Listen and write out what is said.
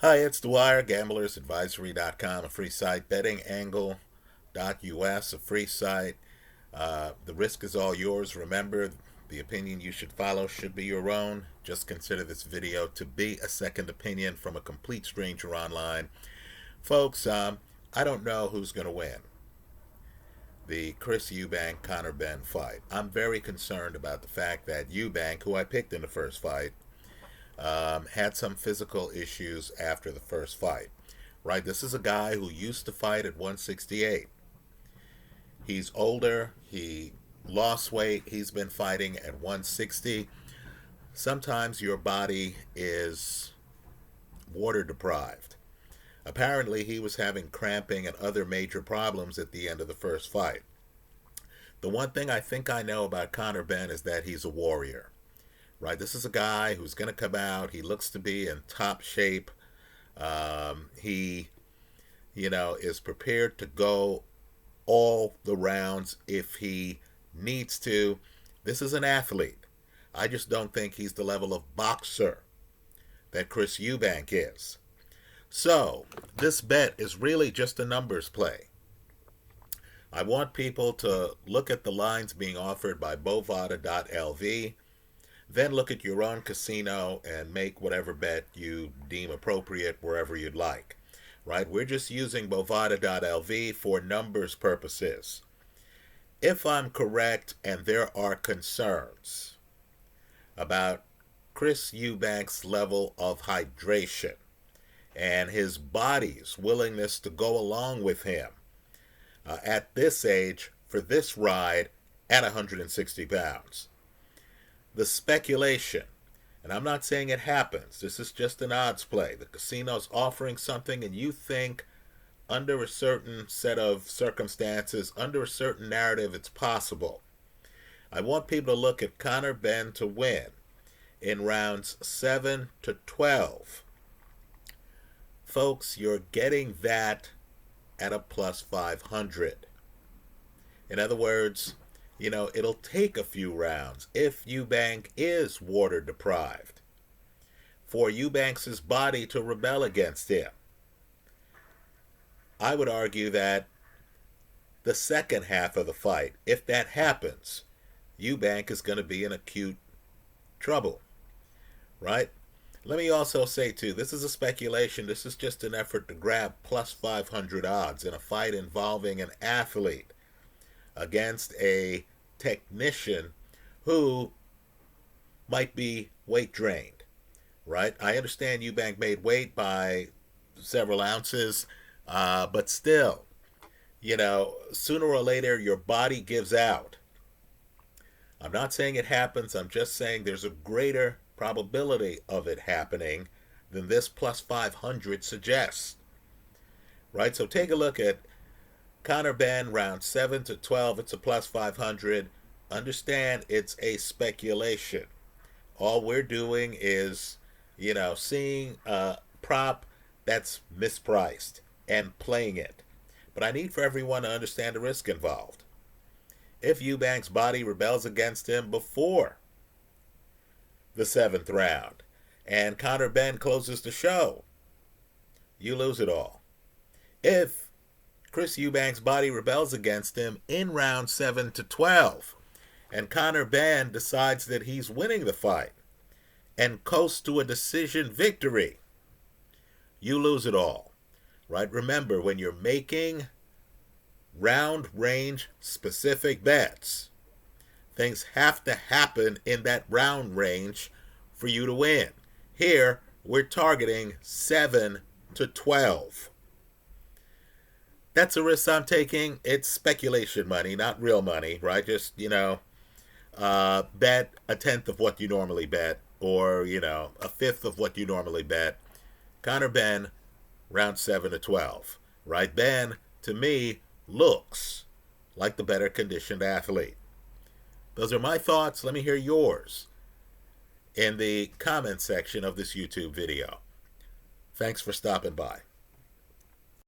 Hi, it's Dwyer, gamblersadvisory.com, a free site, bettingangle.us, a free site. The risk is all yours. Remember, the opinion you should follow should be your own. Just consider this video to be a second opinion from a complete stranger online. Folks, I don't know who's going to win the Chris Eubank Conor Benn fight. I'm very concerned about the fact that Eubank, who I picked in the first fight, had some physical issues after the first fight. Right, this is a guy who used to fight at 168. He's older. He lost weight. He's been fighting at 160. Sometimes your body is water deprived. Apparently, he was having cramping and other major problems at the end of the first fight. The one thing I think I know about Conor Benn is that he's a warrior. Right, this is a guy who's going to come out. He looks to be in top shape. He, is prepared to go all the rounds if he needs to. This is an athlete. I just don't think he's the level of boxer that Chris Eubank is. So, this bet is really just a numbers play. I want people to look at the lines being offered by bovada.lv. Then look at your own casino and make whatever bet you deem appropriate wherever you'd like. Right? We're just using bovada.lv for numbers purposes. If I'm correct and there are concerns about Chris Eubank's level of hydration and his body's willingness to go along with him at this age for this ride at 160 pounds. The speculation, and I'm not saying it happens, this is just an odds play. The casino's offering something and you think under a certain set of circumstances, under a certain narrative, it's possible. I want people to look at Conor Benn to win in rounds 7 to 12. Folks, you're getting that at a plus 500. In other words, it'll take a few rounds if Eubank is water deprived for Eubank's body to rebel against him. I would argue that the second half of the fight, if that happens, Eubank is going to be in acute trouble, right? Let me also say, too, this is a speculation. This is just an effort to grab plus 500 odds in a fight involving an athlete against a technician who might be weight drained, right? I understand Eubank made weight by several ounces, but still, sooner or later your body gives out. I'm not saying it happens. I'm just saying there's a greater probability of it happening than this plus 500 suggests, right? So take a look at Conor Benn, round 7 to 12, it's a plus 500. Understand it's a speculation. All we're doing is, seeing a prop that's mispriced and playing it. But I need for everyone to understand the risk involved. If Eubank's body rebels against him before the 7th round and Conor Benn closes the show, you lose it all. If Chris Eubank's body rebels against him in round 7 to 12, and Conor Benn decides that he's winning the fight and coasts to a decision victory, you lose it all. Right? Remember, when you're making round range specific bets, things have to happen in that round range for you to win. Here, we're targeting 7 to 12. That's a risk I'm taking. It's speculation money, not real money, right? Just, bet a tenth of what you normally bet, or, a fifth of what you normally bet. Conor Benn, round 7 to 12, right? Benn, to me, looks like the better conditioned athlete. Those are my thoughts. Let me hear yours in the comment section of this YouTube video. Thanks for stopping by.